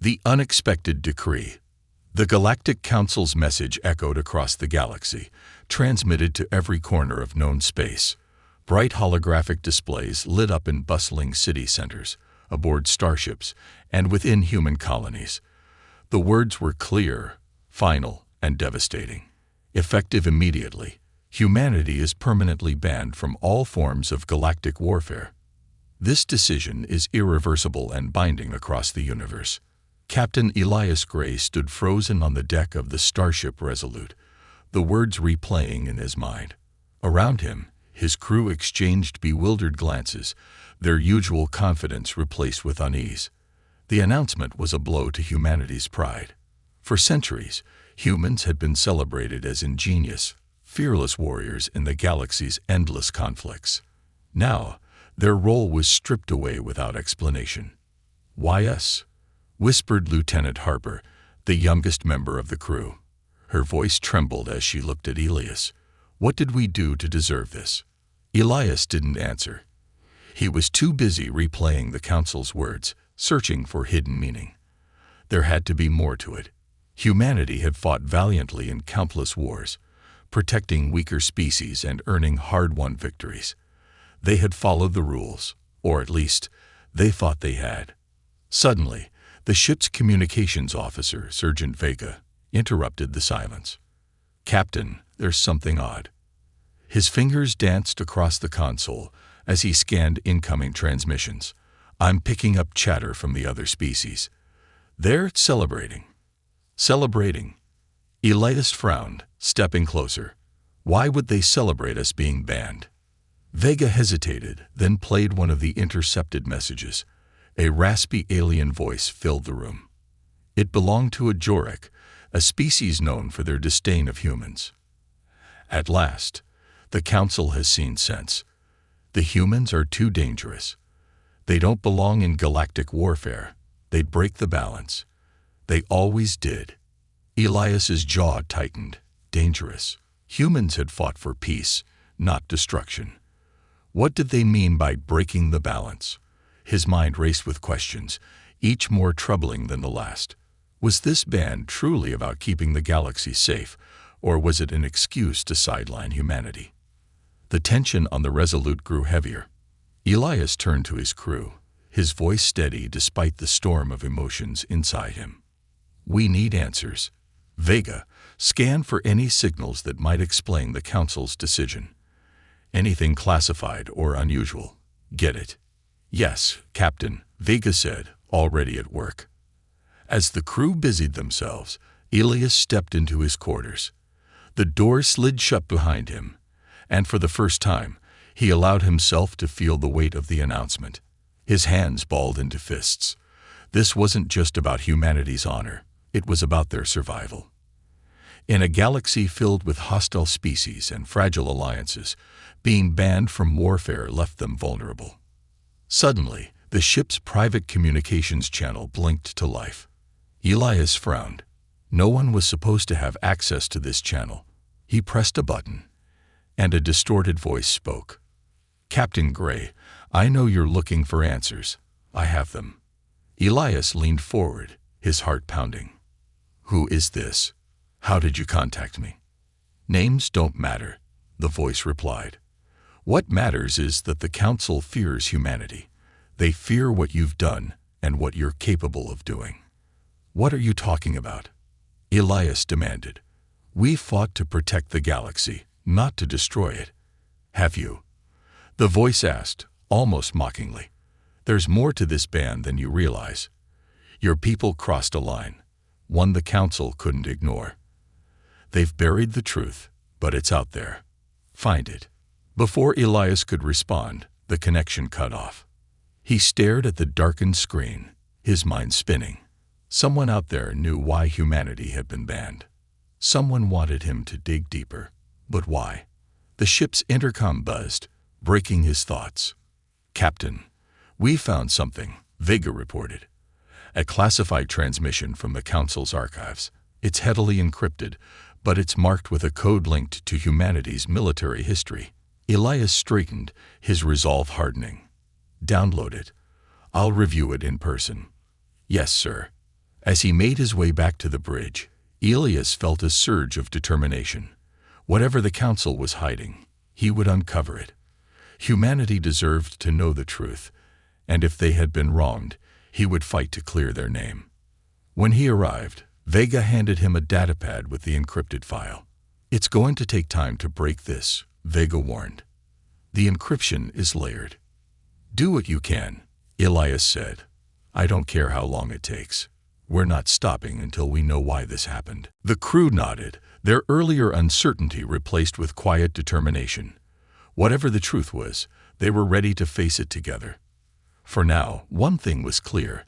The unexpected decree. The Galactic Council's message echoed across the galaxy, transmitted to every corner of known space. Bright holographic displays lit up in bustling city centers, aboard starships, and within human colonies. The words were clear, final, and devastating. Effective immediately, humanity is permanently banned from all forms of galactic warfare. This decision is irreversible and binding across the universe. Captain Elias Gray stood frozen on the deck of the Starship Resolute, the words replaying in his mind. Around him, his crew exchanged bewildered glances, their usual confidence replaced with unease. The announcement was a blow to humanity's pride. For centuries, humans had been celebrated as ingenious, fearless warriors in the galaxy's endless conflicts. Now, their role was stripped away without explanation. "Why us?" whispered Lieutenant Harper, the youngest member of the crew. Her voice trembled as she looked at Elias. "What did we do to deserve this?" Elias didn't answer. He was too busy replaying the Council's words, searching for hidden meaning. There had to be more to it. Humanity had fought valiantly in countless wars, protecting weaker species and earning hard-won victories. They had followed the rules, or at least, they thought they had. Suddenly, the ship's communications officer, Sergeant Vega, interrupted the silence. "Captain, there's something odd." His fingers danced across the console as he scanned incoming transmissions. "I'm picking up chatter from the other species. They're celebrating." "Celebrating?" Elias frowned, stepping closer. "Why would they celebrate us being banned?" Vega hesitated, then played one of the intercepted messages. A raspy alien voice filled the room. It belonged to a Joric, a species known for their disdain of humans. "At last, the Council has seen sense. The humans are too dangerous. They don't belong in galactic warfare. They'd break the balance. They always did." Elias's jaw tightened. Dangerous. Humans had fought for peace, not destruction. What did they mean by breaking the balance? His mind raced with questions, each more troubling than the last. Was this ban truly about keeping the galaxy safe, or was it an excuse to sideline humanity? The tension on the Resolute grew heavier. Elias turned to his crew, his voice steady despite the storm of emotions inside him. "We need answers. Vega, scan for any signals that might explain the Council's decision. Anything classified or unusual. Get it?" "Yes, Captain," Vega said, already at work. As the crew busied themselves, Elias stepped into his quarters. The door slid shut behind him, and for the first time, he allowed himself to feel the weight of the announcement. His hands balled into fists. This wasn't just about humanity's honor, it was about their survival. In a galaxy filled with hostile species and fragile alliances, being banned from warfare left them vulnerable. Suddenly, the ship's private communications channel blinked to life. Elias frowned. No one was supposed to have access to this channel. He pressed a button, and a distorted voice spoke. "Captain Gray, I know you're looking for answers. I have them." Elias leaned forward, his heart pounding. "Who is this? How did you contact me?" "Names don't matter," the voice replied. "What matters is that the Council fears humanity. They fear what you've done and what you're capable of doing." "What are you talking about?" Elias demanded. "We fought to protect the galaxy, not to destroy it. Have you?" The voice asked, almost mockingly. "There's more to this ban than you realize. Your people crossed a line, one the Council couldn't ignore. They've buried the truth, but it's out there. Find it." Before Elias could respond, the connection cut off. He stared at the darkened screen, his mind spinning. Someone out there knew why humanity had been banned. Someone wanted him to dig deeper. But why? The ship's intercom buzzed, breaking his thoughts. "Captain, we found something," Vega reported. "A classified transmission from the Council's archives. It's heavily encrypted, but it's marked with a code linked to humanity's military history." Elias straightened, his resolve hardening. "Download it. I'll review it in person." "Yes, sir." As he made his way back to the bridge, Elias felt a surge of determination. Whatever the council was hiding, he would uncover it. Humanity deserved to know the truth, and if they had been wronged, he would fight to clear their name. When he arrived, Vega handed him a datapad with the encrypted file. "It's going to take time to break this," Vega warned. "The encryption is layered." "Do what you can," Elias said. "I don't care how long it takes. We're not stopping until we know why this happened." The crew nodded, their earlier uncertainty replaced with quiet determination. Whatever the truth was, they were ready to face it together. For now, one thing was clear.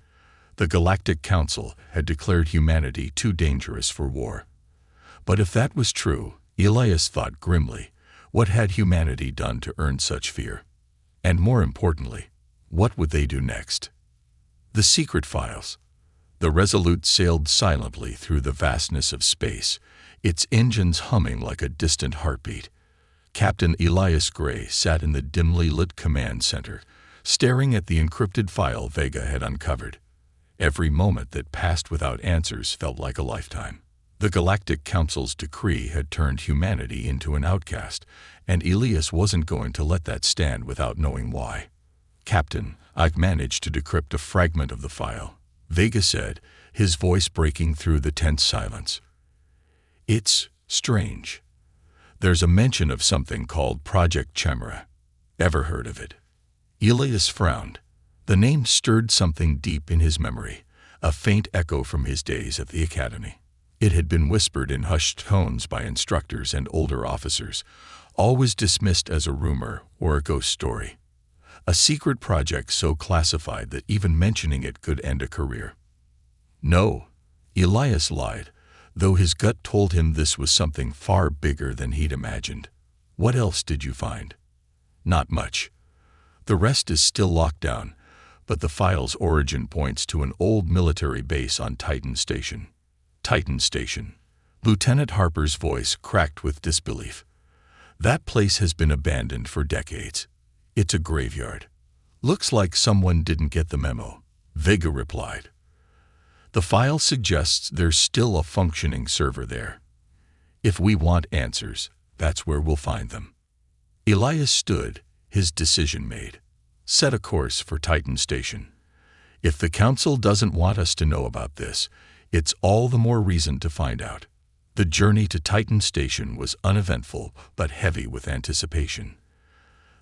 The Galactic Council had declared humanity too dangerous for war. But if that was true, Elias thought grimly, what had humanity done to earn such fear? And more importantly, what would they do next? The secret files. The Resolute sailed silently through the vastness of space, its engines humming like a distant heartbeat. Captain Elias Gray sat in the dimly lit command center, staring at the encrypted file Vega had uncovered. Every moment that passed without answers felt like a lifetime. The Galactic Council's decree had turned humanity into an outcast, and Elias wasn't going to let that stand without knowing why. "Captain, I've managed to decrypt a fragment of the file," Vega said, his voice breaking through the tense silence. "It's strange. There's a mention of something called Project Chimera. Ever heard of it?" Elias frowned. The name stirred something deep in his memory, a faint echo from his days at the academy. It had been whispered in hushed tones by instructors and older officers, always dismissed as a rumor or a ghost story. A secret project so classified that even mentioning it could end a career. "No," Elias lied, though his gut told him this was something far bigger than he'd imagined. "What else did you find?" "Not much. The rest is still locked down, but the file's origin points to an old military base on Titan Station." "Titan Station." Lieutenant Harper's voice cracked with disbelief. "That place has been abandoned for decades. It's a graveyard." "Looks like someone didn't get the memo," Vega replied. "The file suggests there's still a functioning server there. If we want answers, that's where we'll find them." Elias stood, his decision made. Set a course for Titan Station. If the Council doesn't want us to know about this, it's all the more reason to find out. The journey to Titan Station was uneventful but heavy with anticipation.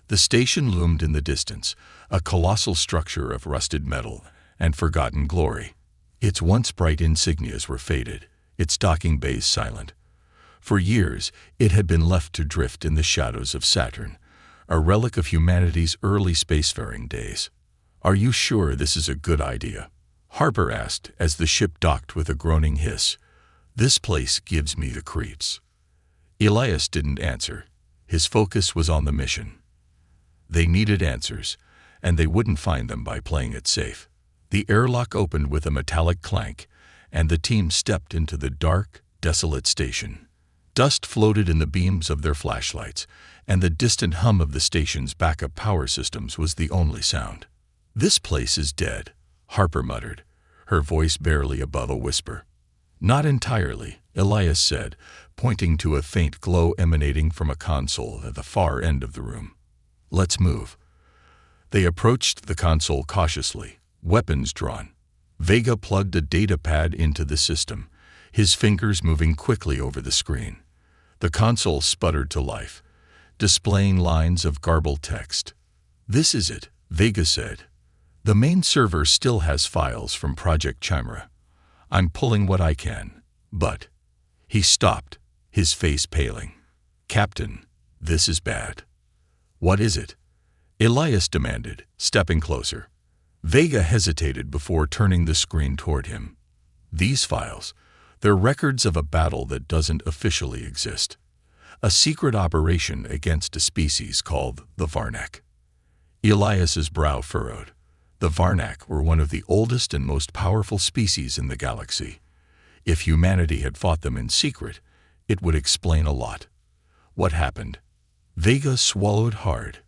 The station loomed in the distance, a colossal structure of rusted metal and forgotten glory. Its once bright insignias were faded, its docking bays silent. For years, it had been left to drift in the shadows of Saturn, a relic of humanity's early spacefaring days. "Are you sure this is a good idea?" Harper asked as the ship docked with a groaning hiss. "This place gives me the creeps." Elias didn't answer. His focus was on the mission. They needed answers, and they wouldn't find them by playing it safe. The airlock opened with a metallic clank, and the team stepped into the dark, desolate station. Dust floated in the beams of their flashlights, and the distant hum of the station's backup power systems was the only sound. "This place is dead," Harper muttered, her voice barely above a whisper. "Not entirely," Elias said, pointing to a faint glow emanating from a console at the far end of the room. "Let's move." They approached the console cautiously, weapons drawn. Vega plugged a data pad into the system, his fingers moving quickly over the screen. The console sputtered to life, displaying lines of garbled text. "This is it," Vega said. "The main server still has files from Project Chimera. I'm pulling what I can, but—" He stopped, his face paling. "Captain, this is bad." "What is it?" Elias demanded, stepping closer. Vega hesitated before turning the screen toward him. "These files, they're records of a battle that doesn't officially exist. A secret operation against a species called the Varnak." Elias's brow furrowed. The Varnak were one of the oldest and most powerful species in the galaxy. If humanity had fought them in secret, it would explain a lot. What happened? Vega swallowed hard.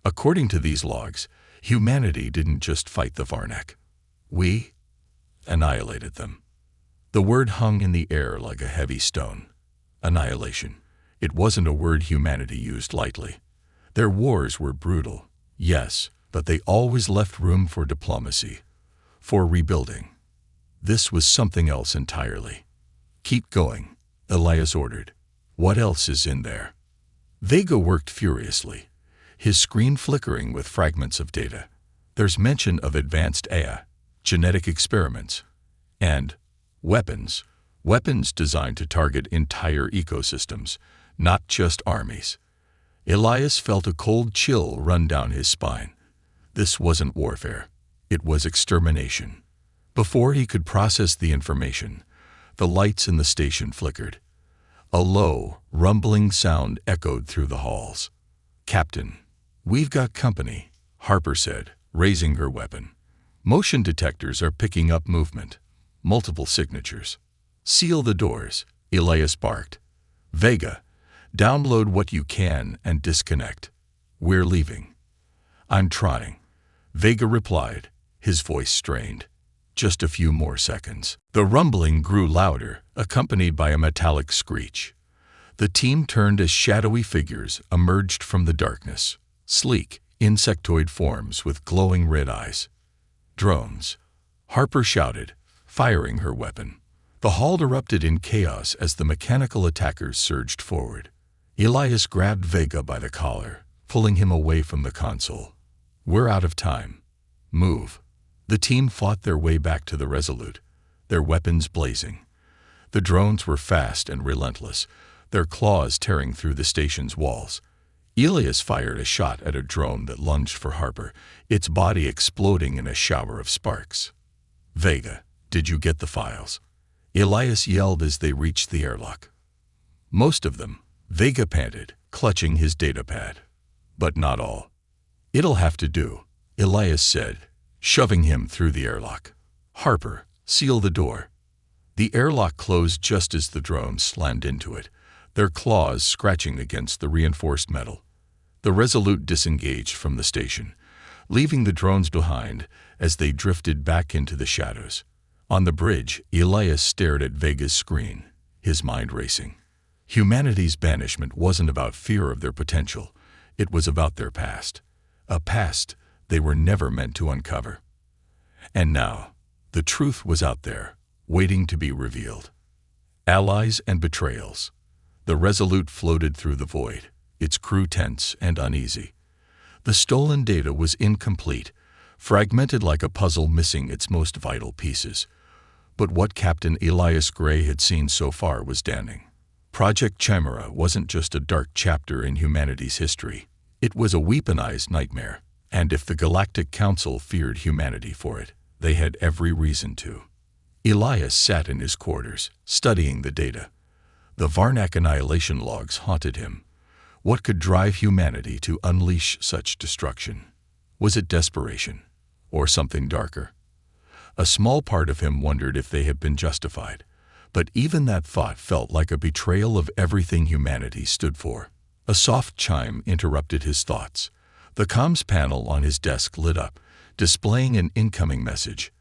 According to these logs, humanity didn't just fight the Varnak. We annihilated them. The word hung in the air like a heavy stone. Annihilation. It wasn't a word humanity used lightly. Their wars were brutal, yes, but they always left room for diplomacy, for rebuilding. This was something else entirely. Keep going, Elias ordered. What else is in there? Vega worked furiously, his screen flickering with fragments of data. There's mention of advanced AI, genetic experiments, and weapons. Weapons designed to target entire ecosystems, not just armies. Elias felt a cold chill run down his spine. This wasn't warfare. It was extermination. Before he could process the information, the lights in the station flickered. A low, rumbling sound echoed through the halls. "Captain, we've got company," Harper said, raising her weapon. "Motion detectors are picking up movement. Multiple signatures." "Seal the doors," Elias barked. "Vega, download what you can and disconnect. We're leaving." "I'm trying," Vega replied, his voice strained. Just a few more seconds. The rumbling grew louder, accompanied by a metallic screech. The team turned as shadowy figures emerged from the darkness, sleek, insectoid forms with glowing red eyes. "Drones," Harper shouted, firing her weapon. The hall erupted in chaos as the mechanical attackers surged forward. Elias grabbed Vega by the collar, pulling him away from the console. "We're out of time. Move." The team fought their way back to the Resolute, their weapons blazing. The drones were fast and relentless, their claws tearing through the station's walls. Elias fired a shot at a drone that lunged for Harper, its body exploding in a shower of sparks. "Vega, did you get the files?" Elias yelled as they reached the airlock. "Most of them," Vega panted, clutching his datapad. "But not all." "It'll have to do," Elias said, shoving him through the airlock. "Harper, seal the door." The airlock closed just as the drones slammed into it, their claws scratching against the reinforced metal. The Resolute disengaged from the station, leaving the drones behind as they drifted back into the shadows. On the bridge, Elias stared at Vega's screen, his mind racing. Humanity's banishment wasn't about fear of their potential, it was about their past. A past they were never meant to uncover. And now, the truth was out there, waiting to be revealed. Allies and betrayals. The Resolute floated through the void, its crew tense and uneasy. The stolen data was incomplete, fragmented like a puzzle missing its most vital pieces. But what Captain Elias Gray had seen so far was damning. Project Chimera wasn't just a dark chapter in humanity's history. It was a weaponized nightmare. And if the Galactic Council feared humanity for it, they had every reason to. Elias sat in his quarters, studying the data. The Varnak annihilation logs haunted him. What could drive humanity to unleash such destruction? Was it desperation, or something darker? A small part of him wondered if they had been justified, but even that thought felt like a betrayal of everything humanity stood for. A soft chime interrupted his thoughts. The comms panel on his desk lit up, displaying an incoming message.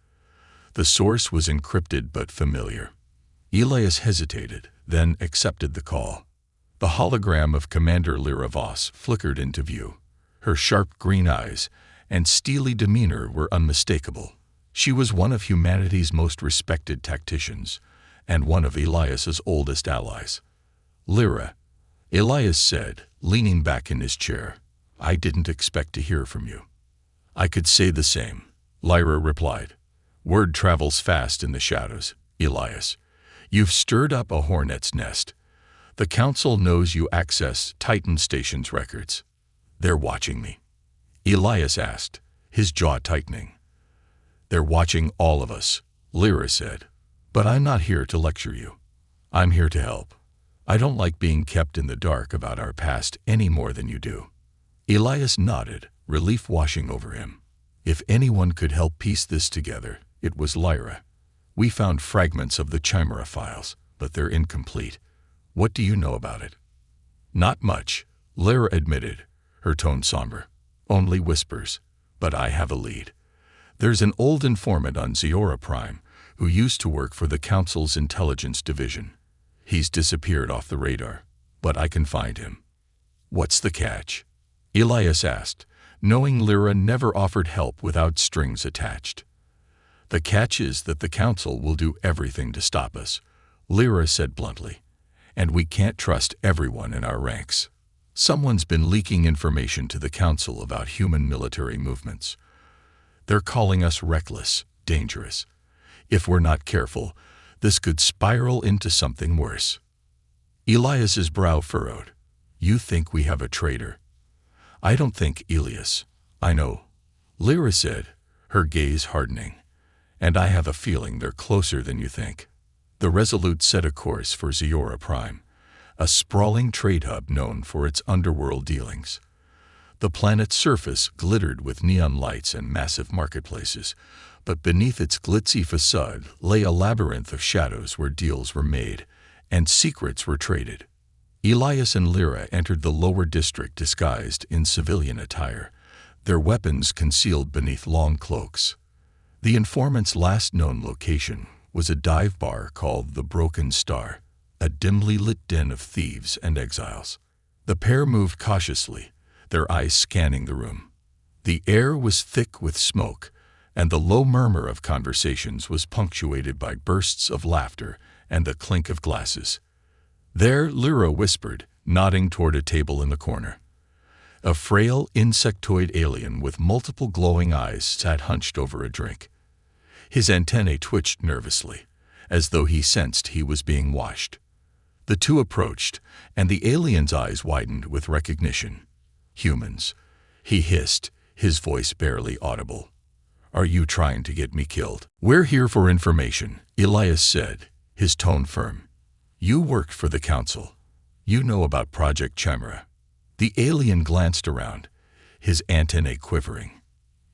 The source was encrypted but familiar. Elias hesitated, then accepted the call. The hologram of Commander Lyra Voss flickered into view. Her sharp green eyes and steely demeanor were unmistakable. She was one of humanity's most respected tacticians, and one of Elias's oldest allies. "Lyra," Elias said, leaning back in his chair. "I didn't expect to hear from you." "I could say the same," Lyra replied. "Word travels fast in the shadows, Elias. You've stirred up a hornet's nest. The Council knows you access Titan Station's records. They're watching me," Elias asked, his jaw tightening. "They're watching all of us," Lyra said. "But I'm not here to lecture you. I'm here to help. I don't like being kept in the dark about our past any more than you do." Elias nodded, relief washing over him. If anyone could help piece this together, it was Lyra. "We found fragments of the Chimera files, but they're incomplete. What do you know about it?" "Not much," Lyra admitted, her tone somber. "Only whispers. But I have a lead. There's an old informant on Zeora Prime who used to work for the Council's intelligence division. He's disappeared off the radar, but I can find him." "What's the catch?" Elias asked, knowing Lyra never offered help without strings attached. "The catch is that the Council will do everything to stop us," Lyra said bluntly, "and we can't trust everyone in our ranks. Someone's been leaking information to the Council about human military movements. They're calling us reckless, dangerous. If we're not careful, this could spiral into something worse." Elias's brow furrowed. "You think we have a traitor?" "I don't think, Elias. I know," Lyra said, her gaze hardening. "And I have a feeling they're closer than you think." The Resolute set a course for Ziora Prime, a sprawling trade hub known for its underworld dealings. The planet's surface glittered with neon lights and massive marketplaces, but beneath its glitzy facade lay a labyrinth of shadows where deals were made and secrets were traded. Elias and Lyra entered the lower district disguised in civilian attire, their weapons concealed beneath long cloaks. The informant's last known location was a dive bar called the Broken Star, a dimly lit den of thieves and exiles. The pair moved cautiously, their eyes scanning the room. The air was thick with smoke, and the low murmur of conversations was punctuated by bursts of laughter and the clink of glasses. "There," Lyra whispered, nodding toward a table in the corner. A frail, insectoid alien with multiple glowing eyes sat hunched over a drink. His antennae twitched nervously, as though he sensed he was being watched. The two approached, and the alien's eyes widened with recognition. "Humans," he hissed, his voice barely audible. "Are you trying to get me killed?" "We're here for information," Elias said, his tone firm. "You worked for the Council. You know about Project Chimera." The alien glanced around, his antennae quivering.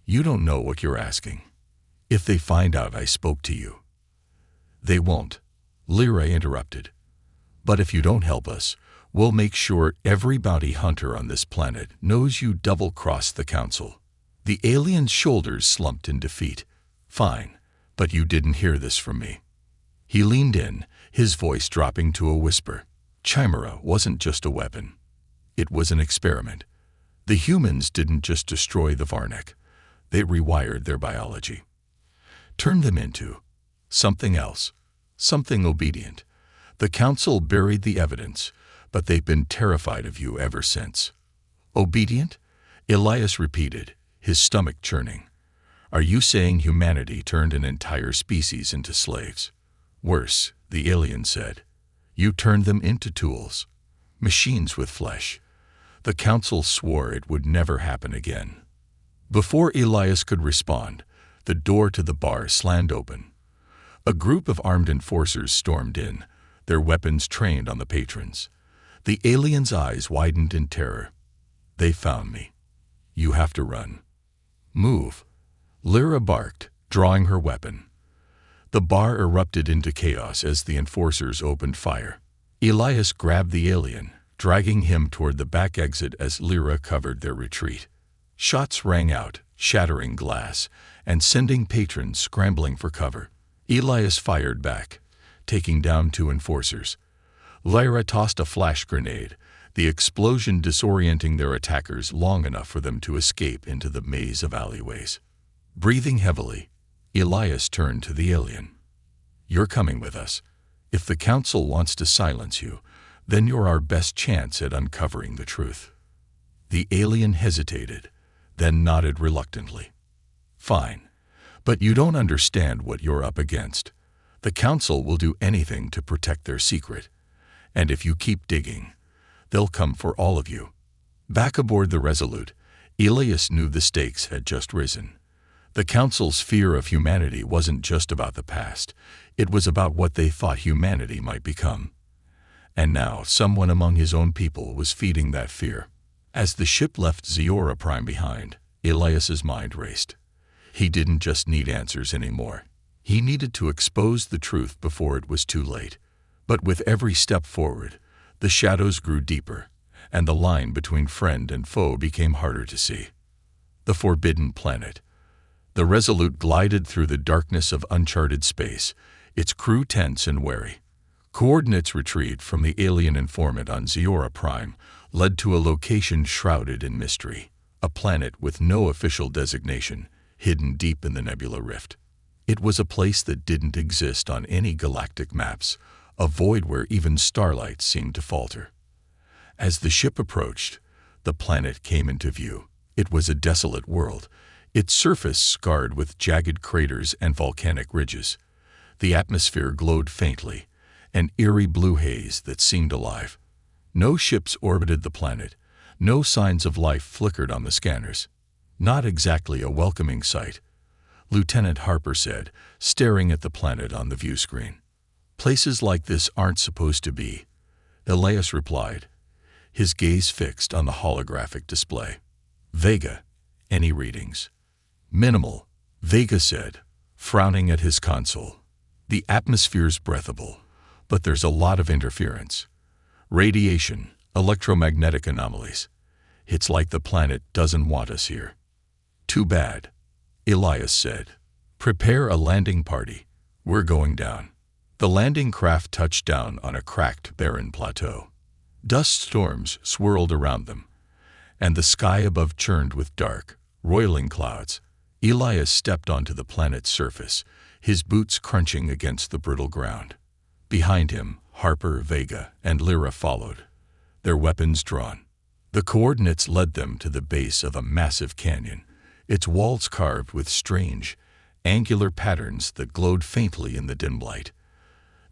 "You don't know what you're asking. If they find out I spoke to you—" "They won't," Lyra interrupted. "But if you don't help us, we'll make sure every bounty hunter on this planet knows you double-crossed the Council." The alien's shoulders slumped in defeat. "Fine, but you didn't hear this from me." He leaned in, his voice dropping to a whisper. "Chimera wasn't just a weapon. It was an experiment. The humans didn't just destroy the Varnek. They rewired their biology. Turned them into something else, something obedient. The Council buried the evidence, but they've been terrified of you ever since." "Obedient?" Elias repeated, his stomach churning. "Are you saying humanity turned an entire species into slaves?" "Worse," the alien said. "You turned them into tools, machines with flesh. The Council swore it would never happen again." Before Elias could respond, the door to the bar slammed open. A group of armed enforcers stormed in, their weapons trained on the patrons. The alien's eyes widened in terror. "They found me. You have to run." "Move," Lyra barked, drawing her weapon. The bar erupted into chaos as the enforcers opened fire. Elias grabbed the alien, dragging him toward the back exit as Lyra covered their retreat. Shots rang out, shattering glass, and sending patrons scrambling for cover. Elias fired back, taking down 2 enforcers. Lyra tossed a flash grenade, the explosion disorienting their attackers long enough for them to escape into the maze of alleyways. Breathing heavily, Elias turned to the alien. "You're coming with us. If the Council wants to silence you, then you're our best chance at uncovering the truth." The alien hesitated, then nodded reluctantly. "Fine, but you don't understand what you're up against. The Council will do anything to protect their secret, and if you keep digging, they'll come for all of you." Back aboard the Resolute, Elias knew the stakes had just risen. The Council's fear of humanity wasn't just about the past, it was about what they thought humanity might become. And now someone among his own people was feeding that fear. As the ship left Ziora Prime behind, Elias's mind raced. He didn't just need answers anymore. He needed to expose the truth before it was too late. But with every step forward, the shadows grew deeper, and the line between friend and foe became harder to see. The Forbidden Planet. The Resolute glided through the darkness of uncharted space, its crew tense and wary. Coordinates retrieved from the alien informant on Ziora Prime led to a location shrouded in mystery, a planet with no official designation, hidden deep in the nebula rift. It was a place that didn't exist on any galactic maps, a void where even starlight seemed to falter. As the ship approached, the planet came into view. It was a desolate world, its surface scarred with jagged craters and volcanic ridges. The atmosphere glowed faintly, an eerie blue haze that seemed alive. No ships orbited the planet, no signs of life flickered on the scanners. Not exactly a welcoming sight, Lieutenant Harper said, staring at the planet on the view screen. Places like this aren't supposed to be, Elias replied, his gaze fixed on the holographic display. Vega, any readings? Minimal, Vega said, frowning at his console. The atmosphere's breathable, but there's a lot of interference. Radiation, electromagnetic anomalies. It's like the planet doesn't want us here. Too bad, Elias said. Prepare a landing party. We're going down. The landing craft touched down on a cracked, barren plateau. Dust storms swirled around them, and the sky above churned with dark, roiling clouds. Elias stepped onto the planet's surface, his boots crunching against the brittle ground. Behind him, Harper, Vega, and Lyra followed, their weapons drawn. The coordinates led them to the base of a massive canyon, its walls carved with strange, angular patterns that glowed faintly in the dim light.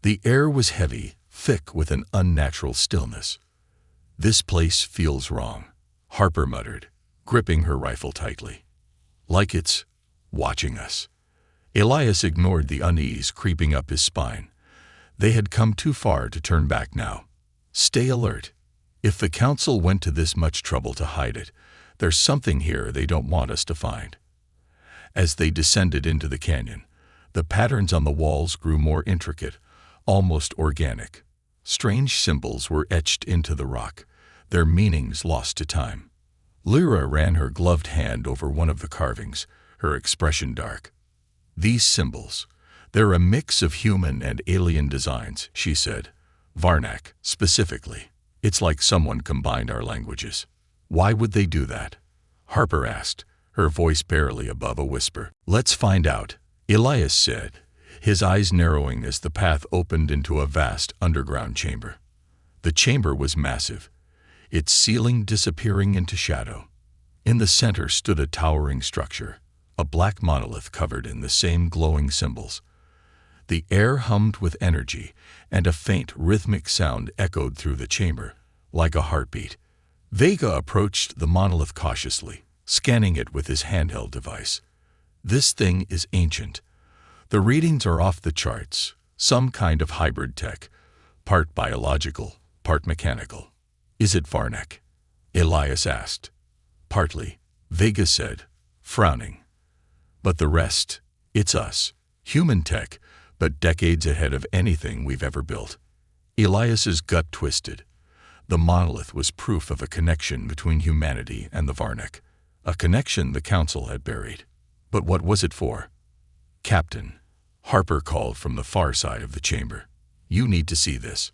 The air was heavy, thick with an unnatural stillness. This place feels wrong, Harper muttered, gripping her rifle tightly. Like it's watching us. Elias ignored the unease creeping up his spine. They had come too far to turn back now. Stay alert. If the Council went to this much trouble to hide it, there's something here they don't want us to find. As they descended into the canyon, the patterns on the walls grew more intricate, almost organic. Strange symbols were etched into the rock, their meanings lost to time. Lyra ran her gloved hand over one of the carvings, her expression dark. These symbols, they're a mix of human and alien designs, she said. Varnak, specifically. It's like someone combined our languages. Why would they do that? Harper asked, her voice barely above a whisper. Let's find out, Elias said, his eyes narrowing as the path opened into a vast underground chamber. The chamber was massive, its ceiling disappearing into shadow. In the center stood a towering structure, a black monolith covered in the same glowing symbols. The air hummed with energy, and a faint rhythmic sound echoed through the chamber, like a heartbeat. Vega approached the monolith cautiously, scanning it with his handheld device. This thing is ancient. The readings are off the charts, some kind of hybrid tech, part biological, part mechanical. Is it Varnak? Elias asked. Partly, Vega said, frowning. But the rest, it's us. Human tech, but decades ahead of anything we've ever built. Elias's gut twisted. The monolith was proof of a connection between humanity and the Varnak, a connection the Council had buried. But what was it for? Captain, Harper called from the far side of the chamber. You need to see this.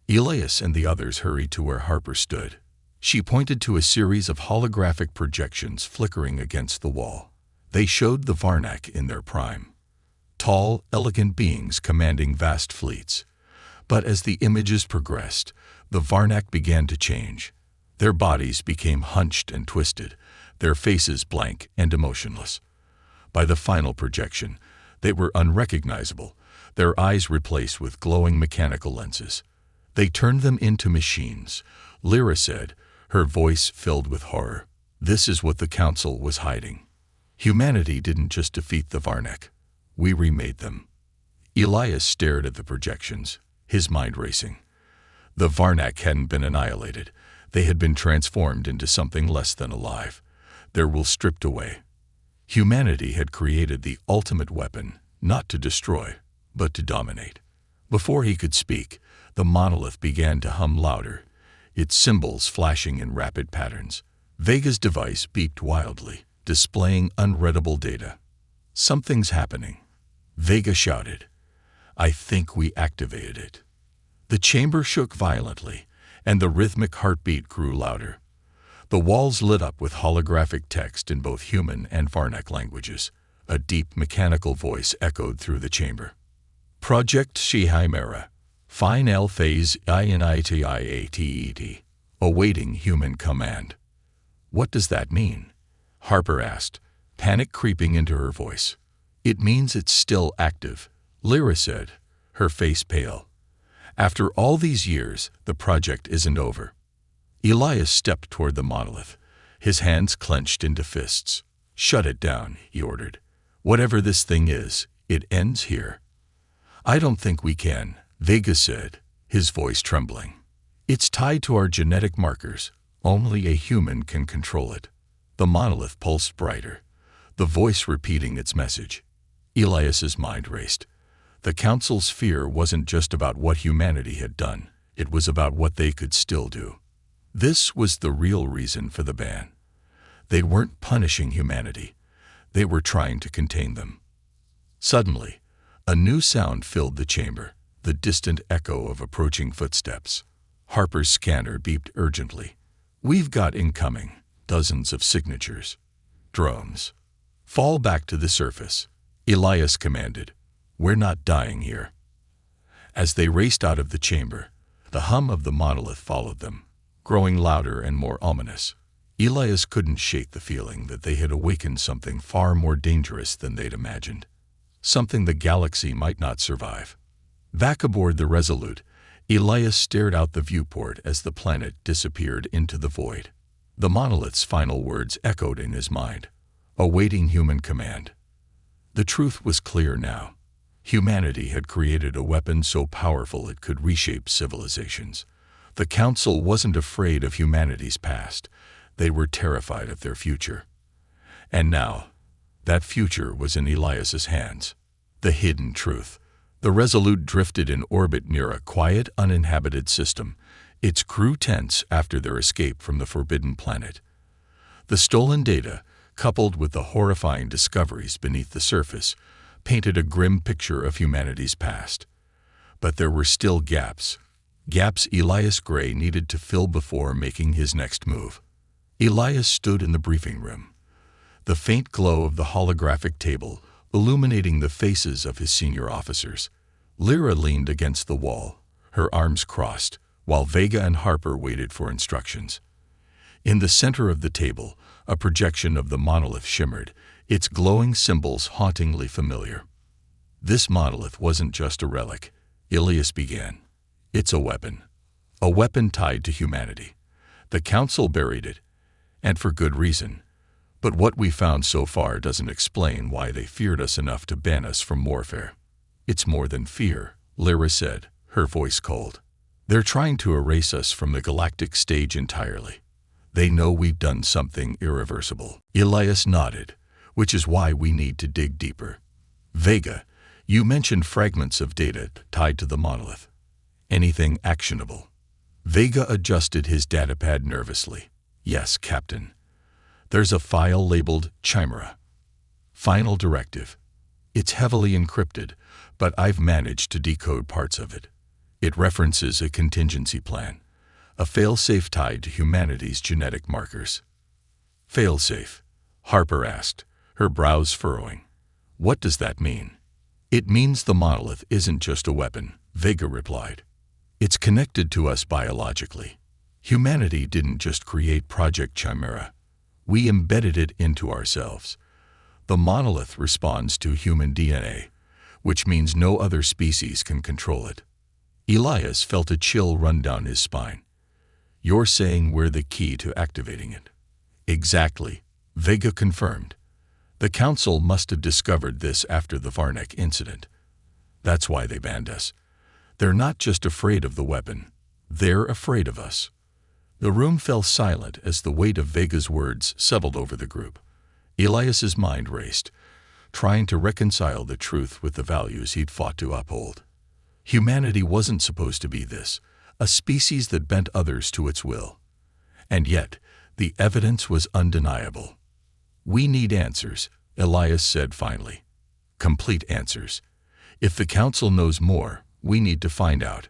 Elias and the others hurried to where Harper stood. She pointed to a series of holographic projections flickering against the wall. They showed the Varnak in their prime. Tall, elegant beings commanding vast fleets. But as the images progressed, the Varnak began to change. Their bodies became hunched and twisted, their faces blank and emotionless. By the final projection, they were unrecognizable, their eyes replaced with glowing mechanical lenses. They turned them into machines, Lyra said, her voice filled with horror. This is what the Council was hiding. Humanity didn't just defeat the Varnak. We remade them. Elias stared at the projections, his mind racing. The Varnak hadn't been annihilated. They had been transformed into something less than alive, their will stripped away. Humanity had created the ultimate weapon, not to destroy, but to dominate. Before he could speak, the monolith began to hum louder, its symbols flashing in rapid patterns. Vega's device beeped wildly, displaying unreadable data. Something's happening, Vega shouted. I think we activated it. The chamber shook violently, and the rhythmic heartbeat grew louder. The walls lit up with holographic text in both human and Varnak languages. A deep mechanical voice echoed through the chamber. Project Chimera. Final phase INITIATET. Awaiting human command. What does that mean? Harper asked, panic creeping into her voice. It means it's still active, Lyra said, her face pale. After all these years, the project isn't over. Elias stepped toward the monolith, his hands clenched into fists. Shut it down, he ordered. Whatever this thing is, it ends here. I don't think we can, Vega said, his voice trembling. It's tied to our genetic markers. Only a human can control it. The monolith pulsed brighter, the voice repeating its message. Elias's mind raced. The Council's fear wasn't just about what humanity had done. It was about what they could still do. This was the real reason for the ban. They weren't punishing humanity. They were trying to contain them. Suddenly, a new sound filled the chamber, the distant echo of approaching footsteps. Harper's scanner beeped urgently. We've got incoming, dozens of signatures. Drones. Fall back to the surface, Elias commanded. We're not dying here. As they raced out of the chamber, the hum of the monolith followed them, growing louder and more ominous. Elias couldn't shake the feeling that they had awakened something far more dangerous than they'd imagined. Something the galaxy might not survive. Back aboard the Resolute, Elias stared out the viewport as the planet disappeared into the void. The monolith's final words echoed in his mind, awaiting human command. The truth was clear now. Humanity had created a weapon so powerful it could reshape civilizations. The Council wasn't afraid of humanity's past. They were terrified of their future. And now, that future was in Elias's hands. The hidden truth. The Resolute drifted in orbit near a quiet, uninhabited system, its crew tense after their escape from the Forbidden Planet. The stolen data, coupled with the horrifying discoveries beneath the surface, painted a grim picture of humanity's past. But there were still gaps Elias Gray needed to fill before making his next move. Elias stood in the briefing room, the faint glow of the holographic table illuminating the faces of his senior officers. Lyra leaned against the wall, her arms crossed, while Vega and Harper waited for instructions. In the center of the table, a projection of the monolith shimmered, its glowing symbols hauntingly familiar. This monolith wasn't just a relic, Elias began. It's a weapon tied to humanity. The Council buried it, and for good reason. But what we found so far doesn't explain why they feared us enough to ban us from warfare. It's more than fear, Lyra said, her voice cold. They're trying to erase us from the galactic stage entirely. They know we've done something irreversible. Elias nodded, which is why we need to dig deeper. Vega, you mentioned fragments of data tied to the monolith. Anything actionable? Vega adjusted his datapad nervously. Yes, Captain. There's a file labeled Chimera. Final directive. It's heavily encrypted, but I've managed to decode parts of it. It references a contingency plan, a failsafe tied to humanity's genetic markers. Failsafe? Harper asked, her brows furrowing. What does that mean? It means the monolith isn't just a weapon, Vega replied. It's connected to us biologically. Humanity didn't just create Project Chimera. We embedded it into ourselves. The monolith responds to human DNA, which means no other species can control it. Elias felt a chill run down his spine. You're saying we're the key to activating it? Exactly, Vega confirmed. The Council must have discovered this after the Varnak incident. That's why they banned us. They're not just afraid of the weapon. They're afraid of us. The room fell silent as the weight of Vega's words settled over the group. Elias's mind raced, trying to reconcile the truth with the values he'd fought to uphold. Humanity wasn't supposed to be this, a species that bent others to its will. And yet, the evidence was undeniable. We need answers, Elias said finally. Complete answers. If the Council knows more, we need to find out.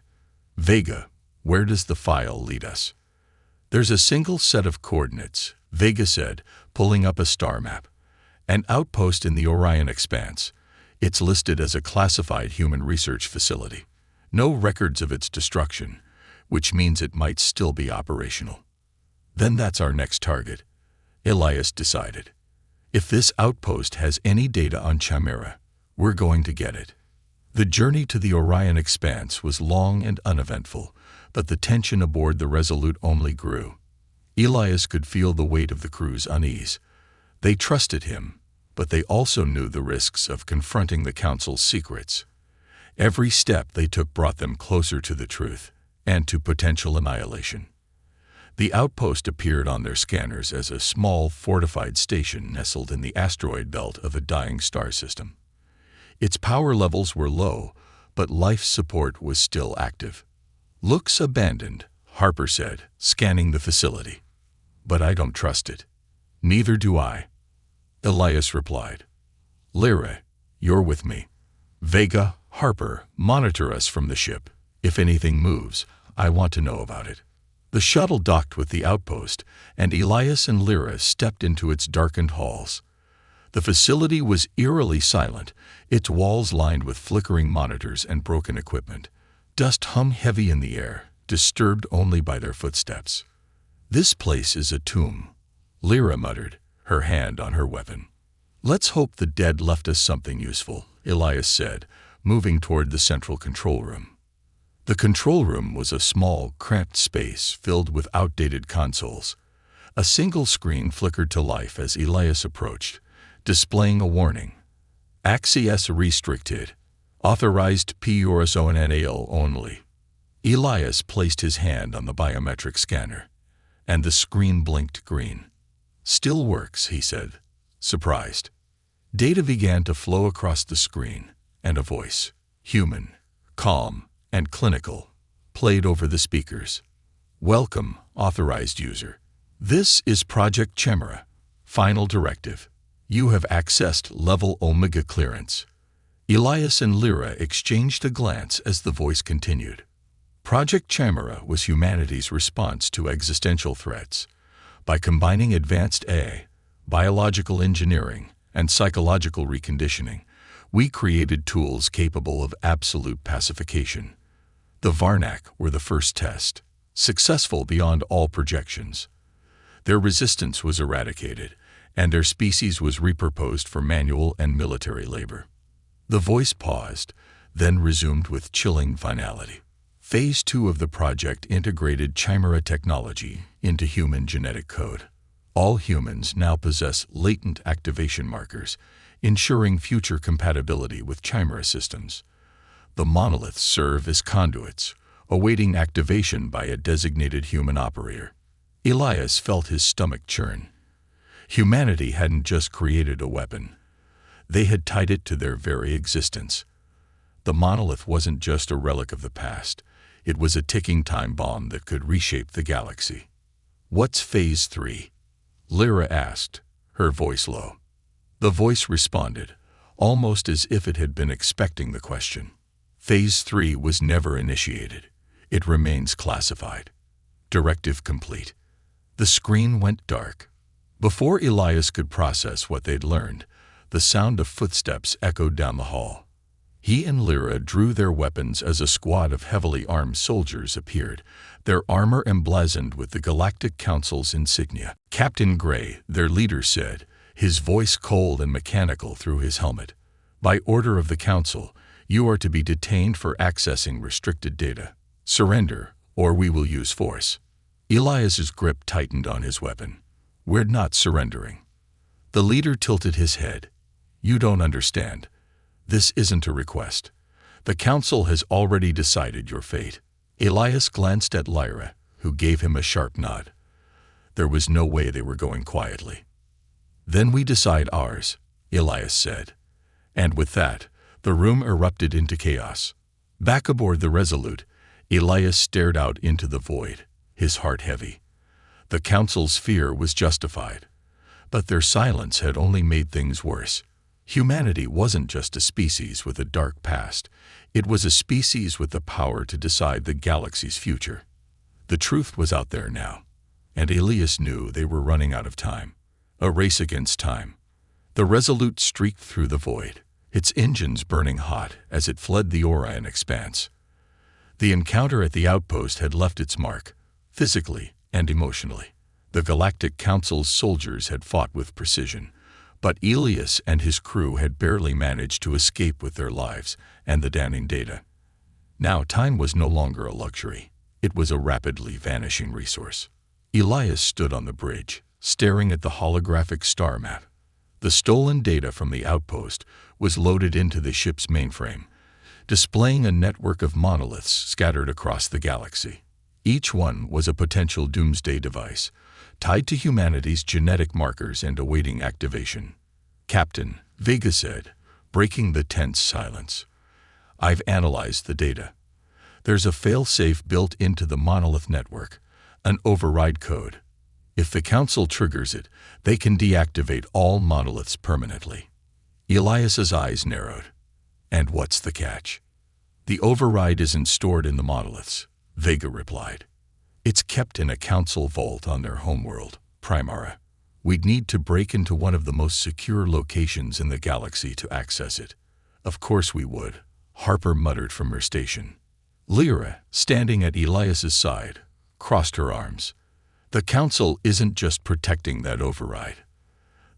Vega, where does the file lead us? There's a single set of coordinates, Vega said, pulling up a star map. An outpost in the Orion Expanse. It's listed as a classified human research facility. No records of its destruction, which means it might still be operational. Then that's our next target, Elias decided. If this outpost has any data on Chimera, we're going to get it. The journey to the Orion Expanse was long and uneventful, but the tension aboard the Resolute only grew. Elias could feel the weight of the crew's unease. They trusted him, but they also knew the risks of confronting the Council's secrets. Every step they took brought them closer to the truth and to potential annihilation. The outpost appeared on their scanners as a small, fortified station nestled in the asteroid belt of a dying star system. Its power levels were low, but life support was still active. "Looks abandoned," Harper said, scanning the facility. "But I don't trust it." "Neither do I," Elias replied. "Lyra, you're with me. Vega, Harper, monitor us from the ship. If anything moves, I want to know about it." The shuttle docked with the outpost, and Elias and Lyra stepped into its darkened halls. The facility was eerily silent, its walls lined with flickering monitors and broken equipment. Dust hung heavy in the air, disturbed only by their footsteps. "This place is a tomb," Lyra muttered, her hand on her weapon. "Let's hope the dead left us something useful," Elias said, moving toward the central control room. The control room was a small, cramped space filled with outdated consoles. A single screen flickered to life as Elias approached, displaying a warning. "Access restricted. Authorized personnel only." Elias placed his hand on the biometric scanner, and the screen blinked green. "Still works," he said, surprised. Data began to flow across the screen, and a voice, human, calm, and clinical, played over the speakers. "Welcome, authorized user. This is Project Chimera. Final directive. You have accessed level Omega clearance." Elias and Lyra exchanged a glance as the voice continued. Project Chimera was humanity's response to existential threats. By combining advanced AI, biological engineering, and psychological reconditioning, we created tools capable of absolute pacification. The Varnak were the first test, successful beyond all projections. Their resistance was eradicated, and their species was repurposed for manual and military labor. The voice paused, then resumed with chilling finality. Phase 2 of the project integrated Chimera technology into human genetic code. All humans now possess latent activation markers, ensuring future compatibility with Chimera systems. The monoliths serve as conduits, awaiting activation by a designated human operator. Elias felt his stomach churn. Humanity hadn't just created a weapon. They had tied it to their very existence. The monolith wasn't just a relic of the past. It was a ticking time bomb that could reshape the galaxy. "What's Phase 3? Lyra asked, her voice low. The voice responded, almost as if it had been expecting the question. Phase 3 was never initiated. It remains classified. Directive complete. The screen went dark. Before Elias could process what they'd learned, the sound of footsteps echoed down the hall. He and Lyra drew their weapons as a squad of heavily armed soldiers appeared, their armor emblazoned with the Galactic Council's insignia. "Captain Gray," their leader said, his voice cold and mechanical through his helmet. "By order of the Council, you are to be detained for accessing restricted data. Surrender, or we will use force." Elias's grip tightened on his weapon. "We're not surrendering." The leader tilted his head. "You don't understand. This isn't a request. The Council has already decided your fate." Elias glanced at Lyra, who gave him a sharp nod. There was no way they were going quietly. "Then we decide ours," Elias said. And with that, the room erupted into chaos. Back aboard the Resolute, Elias stared out into the void, his heart heavy. The Council's fear was justified, but their silence had only made things worse. Humanity wasn't just a species with a dark past. It was a species with the power to decide the galaxy's future. The truth was out there now, and Elias knew they were running out of time. A race against time. The Resolute streaked through the void, its engines burning hot as it fled the Orion expanse. The encounter at the outpost had left its mark, physically and emotionally. The Galactic Council's soldiers had fought with precision, but Elias and his crew had barely managed to escape with their lives and the damning data. Now time was no longer a luxury. It was a rapidly vanishing resource. Elias stood on the bridge, staring at the holographic star map. The stolen data from the outpost was loaded into the ship's mainframe, displaying a network of monoliths scattered across the galaxy. Each one was a potential doomsday device, tied to humanity's genetic markers and awaiting activation. "Captain," Vega said, breaking the tense silence, "I've analyzed the data. There's a fail-safe built into the monolith network, an override code. If the Council triggers it, they can deactivate all monoliths permanently." Elias's eyes narrowed. "And what's the catch?" "The override isn't stored in the monoliths," Vega replied. "It's kept in a Council vault on their homeworld, Primara. We'd need to break into one of the most secure locations in the galaxy to access it." "Of course we would," Harper muttered from her station. Lyra, standing at Elias's side, crossed her arms. "The Council isn't just protecting that override.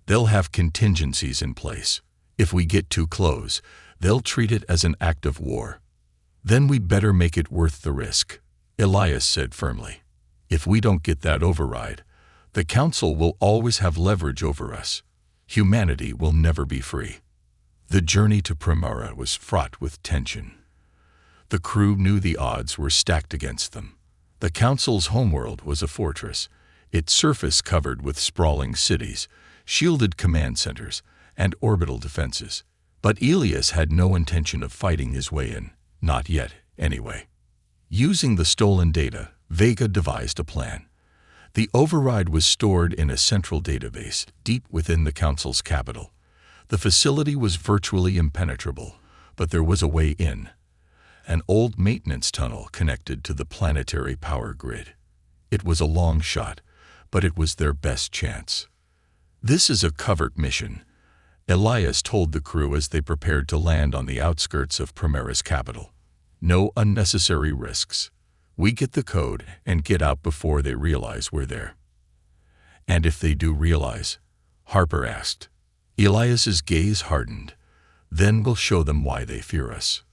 They'll have contingencies in place. If we get too close, they'll treat it as an act of war. Then we'd better make it worth the risk," Elias said firmly. "If we don't get that override, the Council will always have leverage over us. Humanity will never be free." The journey to Primara was fraught with tension. The crew knew the odds were stacked against them. The Council's homeworld was a fortress, its surface covered with sprawling cities, shielded command centers, and orbital defenses. But Elias had no intention of fighting his way in, not yet, anyway. Using the stolen data, Vega devised a plan. The override was stored in a central database deep within the Council's capital. The facility was virtually impenetrable, but there was a way in. An old maintenance tunnel connected to the planetary power grid. It was a long shot, but it was their best chance. "This is a covert mission," Elias told the crew as they prepared to land on the outskirts of Primara's capital. "No unnecessary risks. We get the code and get out before they realize we're there." "And if they do realize?" Harper asked. Elias's gaze hardened. "Then we'll show them why they fear us."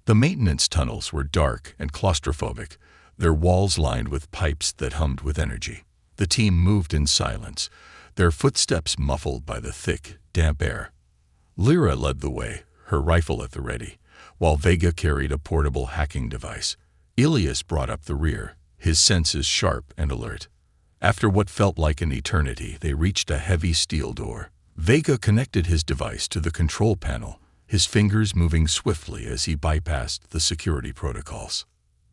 The maintenance tunnels were dark and claustrophobic, their walls lined with pipes that hummed with energy. The team moved in silence, their footsteps muffled by the thick, damp air. Lyra led the way, her rifle at the ready, while Vega carried a portable hacking device. Elias brought up the rear, his senses sharp and alert. After what felt like an eternity, they reached a heavy steel door. Vega connected his device to the control panel, his fingers moving swiftly as he bypassed the security protocols.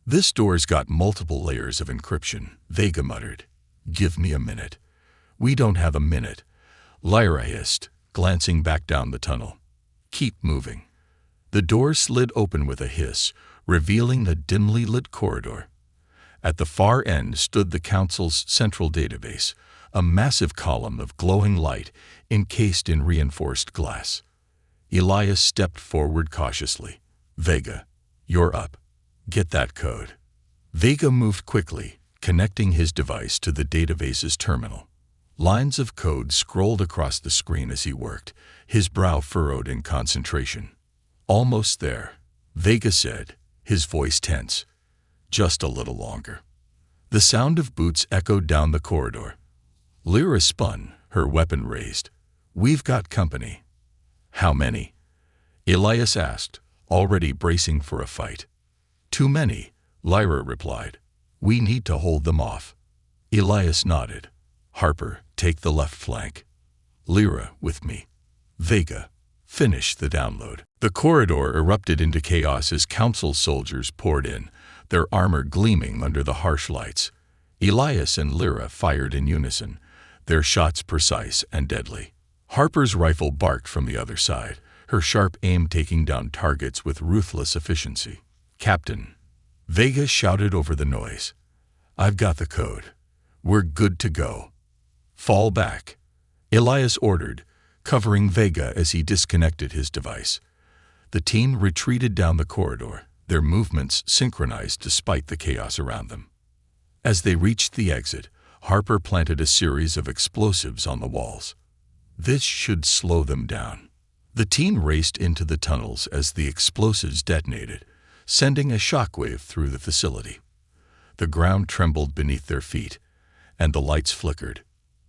"This door's got multiple layers of encryption," Vega muttered. "Give me a minute." "We don't have a minute," Lyra hissed, glancing back down the tunnel. "Keep moving." The door slid open with a hiss, revealing a dimly lit corridor. At the far end stood the Council's central database, a massive column of glowing light encased in reinforced glass. Elias stepped forward cautiously. "Vega, you're up. Get that code." Vega moved quickly, connecting his device to the database's terminal. Lines of code scrolled across the screen as he worked, his brow furrowed in concentration. "Almost there," Vega said, his voice tense. "Just a little longer." The sound of boots echoed down the corridor. Lyra spun, her weapon raised. "We've got company." "How many?" Elias asked, already bracing for a fight. "Too many," Lyra replied. "We need to hold them off." Elias nodded. "Harper, take the left flank. Lyra, with me. Vega, finish the download." The corridor erupted into chaos as Council soldiers poured in, their armor gleaming under the harsh lights. Elias and Lyra fired in unison, their shots precise and deadly. Harper's rifle barked from the other side, her sharp aim taking down targets with ruthless efficiency. "Captain," Vega shouted over the noise. "I've got the code. We're good to go." "Fall back," Elias ordered, covering Vega as he disconnected his device. The team retreated down the corridor, their movements synchronized despite the chaos around them. As they reached the exit, Harper planted a series of explosives on the walls. This should slow them down. The team raced into the tunnels as the explosives detonated, sending a shockwave through the facility. The ground trembled beneath their feet, and the lights flickered.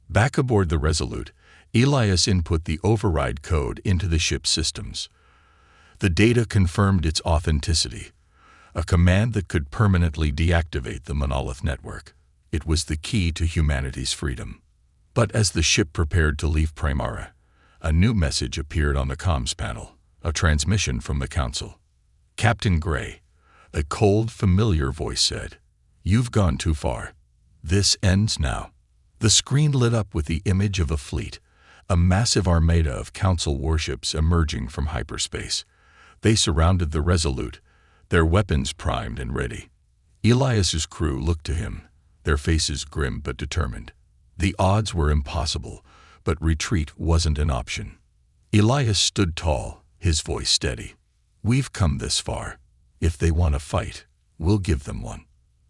Back aboard the Resolute, Elias input the override code into the ship's systems. The data confirmed its authenticity, a command that could permanently deactivate the Monolith network. It was the key to humanity's freedom. But as the ship prepared to leave Primara, a new message appeared on the comms panel, a transmission from the Council. "Captain Gray," a cold, familiar voice said, "you've gone too far. This ends now." The screen lit up with the image of a fleet, a massive armada of Council warships emerging from hyperspace. They surrounded the Resolute, their weapons primed and ready. Elias's crew looked to him, their faces grim but determined. The odds were impossible, but retreat wasn't an option. Elias stood tall, his voice steady. "We've come this far. If they want a fight, we'll give them one."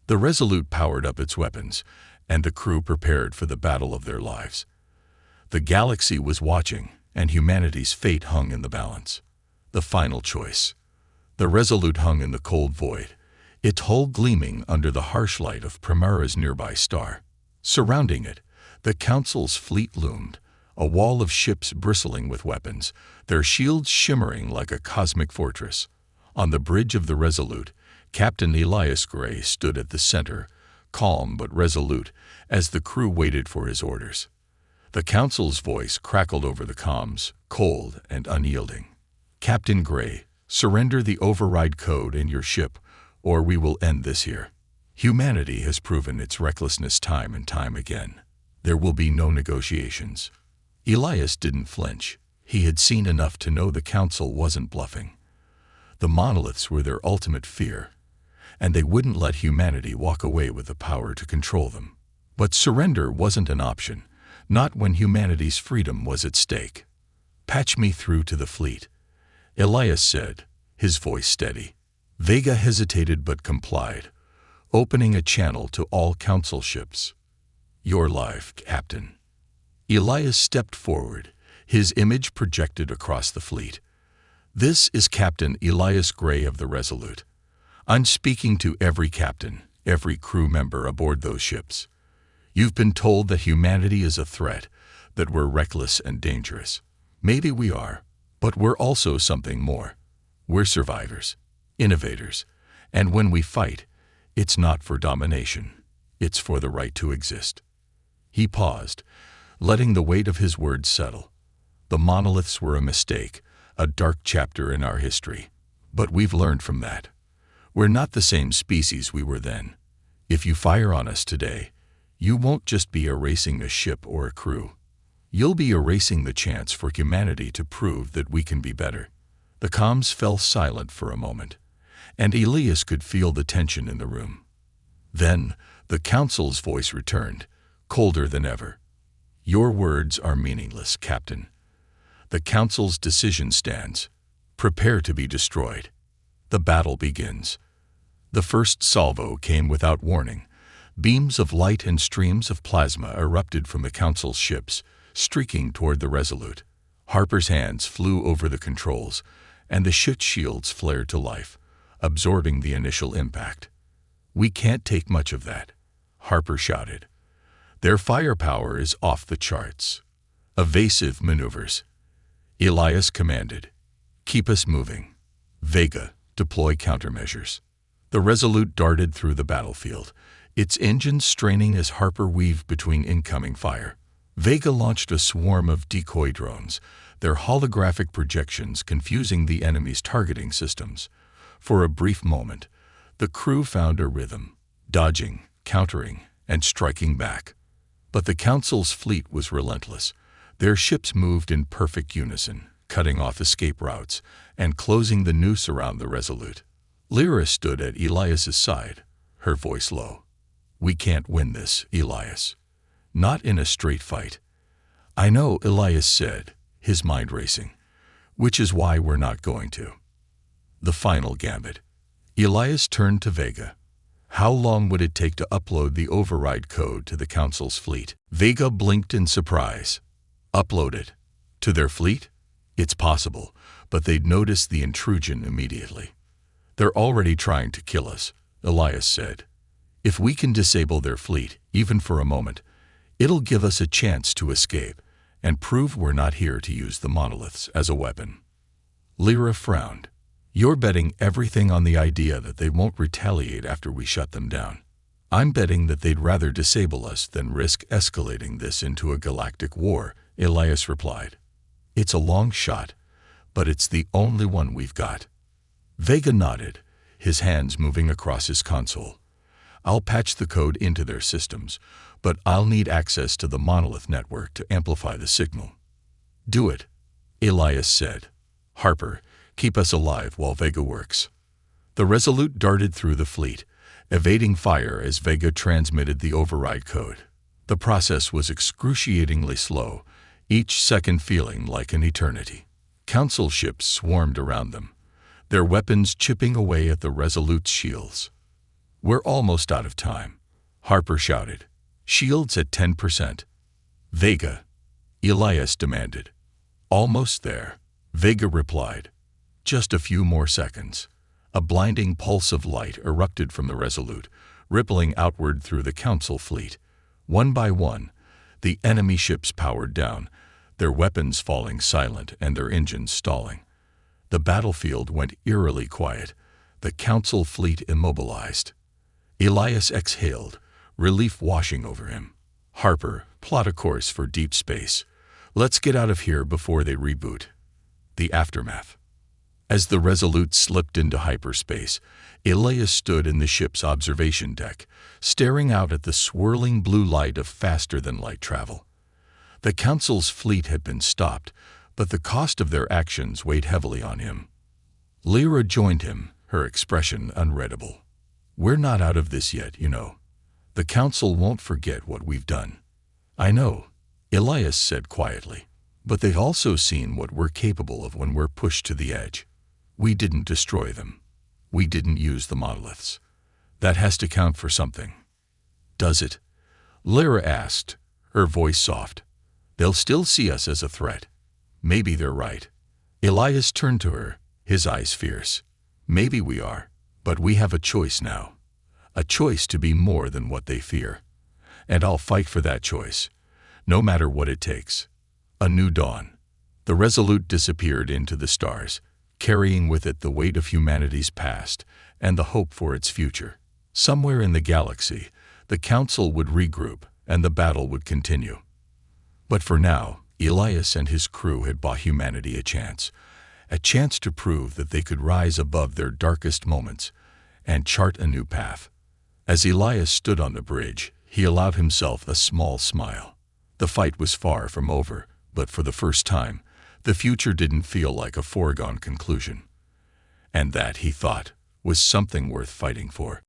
The Resolute powered up its weapons, and the crew prepared for the battle of their lives. The galaxy was watching, and humanity's fate hung in the balance. The final choice. The Resolute hung in the cold void, its hull gleaming under the harsh light of Primara's nearby star. Surrounding it, the Council's fleet loomed, a wall of ships bristling with weapons, their shields shimmering like a cosmic fortress. On the bridge of the Resolute, Captain Elias Gray stood at the center, calm but resolute, as the crew waited for his orders. The Council's voice crackled over the comms, cold and unyielding. "Captain Gray, surrender the override code in your ship, or we will end this here. Humanity has proven its recklessness time and time again. There will be no negotiations." Elias didn't flinch. He had seen enough to know the Council wasn't bluffing. The monoliths were their ultimate fear, and they wouldn't let humanity walk away with the power to control them. But surrender wasn't an option, not when humanity's freedom was at stake. "Patch me through to the fleet," Elias said, his voice steady. Vega hesitated but complied, opening a channel to all Council ships. "You're live, Captain." Elias stepped forward, his image projected across the fleet. "This is Captain Elias Gray of the Resolute. I'm speaking to every captain, every crew member aboard those ships. You've been told that humanity is a threat, that we're reckless and dangerous. Maybe we are, but we're also something more. We're survivors, innovators, and when we fight, it's not for domination. It's for the right to exist." He paused, letting the weight of his words settle. The monoliths were a mistake, a dark chapter in our history. But we've learned from that. We're not the same species we were then. If you fire on us today, you won't just be erasing a ship or a crew. You'll be erasing the chance for humanity to prove that we can be better. The comms fell silent for a moment, and Elias could feel the tension in the room. Then the Council's voice returned, colder than ever. "Your words are meaningless, Captain. The Council's decision stands. Prepare to be destroyed." The battle begins. The first salvo came without warning. Beams of light and streams of plasma erupted from the Council's ships, streaking toward the Resolute. Harper's hands flew over the controls, and the ship's shields flared to life, absorbing the initial impact. "We can't take much of that," Harper shouted. "Their firepower is off the charts." "Evasive maneuvers," Elias commanded. "Keep us moving. Vega, deploy countermeasures." The Resolute darted through the battlefield, its engines straining as Harper weaved between incoming fire. Vega launched a swarm of decoy drones, their holographic projections confusing the enemy's targeting systems. For a brief moment, the crew found a rhythm, dodging, countering, and striking back. But the Council's fleet was relentless, Their ships moved in perfect unison, cutting off escape routes and closing the noose around the Resolute. Lyra stood at Elias's side, her voice low. "We can't win this, Elias. Not in a straight fight." "I know," Elias said, his mind racing. "Which is why we're not going to." The final gambit. Elias turned to Vega. "How long would it take to upload the override code to the Council's fleet?" Vega blinked in surprise. "Upload it? To their fleet? It's possible, but they'd notice the intrusion immediately." "They're already trying to kill us," Elias said. "If we can disable their fleet, even for a moment, it'll give us a chance to escape and prove we're not here to use the monoliths as a weapon." Lyra frowned. "You're betting everything on the idea that they won't retaliate after we shut them down." "I'm betting that they'd rather disable us than risk escalating this into a galactic war," Elias replied. "It's a long shot, but it's the only one we've got." Vega nodded, his hands moving across his console. "I'll patch the code into their systems, but I'll need access to the monolith network to amplify the signal." "Do it," Elias said. "Harper, keep us alive while Vega works." The Resolute darted through the fleet, evading fire as Vega transmitted the override code. The process was excruciatingly slow, each second feeling like an eternity. Council ships swarmed around them, their weapons chipping away at the Resolute's shields. "We're almost out of time," Harper shouted. "Shields at 10%. "Vega," Elias demanded. "Almost there," Vega replied. "Just a few more seconds." A blinding pulse of light erupted from the Resolute, rippling outward through the Council fleet. One by one, the enemy ships powered down, their weapons falling silent and their engines stalling. The battlefield went eerily quiet, the Council fleet immobilized. Elias exhaled, relief washing over him. "Harper, plot a course for deep space. Let's get out of here before they reboot." The aftermath. As the Resolute slipped into hyperspace, Elias stood in the ship's observation deck, staring out at the swirling blue light of faster-than-light travel. The Council's fleet had been stopped, but the cost of their actions weighed heavily on him. Lyra joined him, her expression unreadable. "We're not out of this yet, you know. The Council won't forget what we've done." "I know," Elias said quietly, "but they've also seen what we're capable of when we're pushed to the edge. We didn't destroy them. We didn't use the monoliths. That has to count for something." "Does it?" Lyra asked, her voice soft. "They'll still see us as a threat." "Maybe they're right." Elias turned to her, his eyes fierce. "Maybe we are, but we have a choice now. A choice to be more than what they fear. And I'll fight for that choice, no matter what it takes." A new dawn. The Resolute disappeared into the stars, carrying with it the weight of humanity's past and the hope for its future. Somewhere in the galaxy, the Council would regroup and the battle would continue. But for now, Elias and his crew had bought humanity a chance to prove that they could rise above their darkest moments and chart a new path. As Elias stood on the bridge, he allowed himself a small smile. The fight was far from over, but for the first time, the future didn't feel like a foregone conclusion. And that, he thought, was something worth fighting for.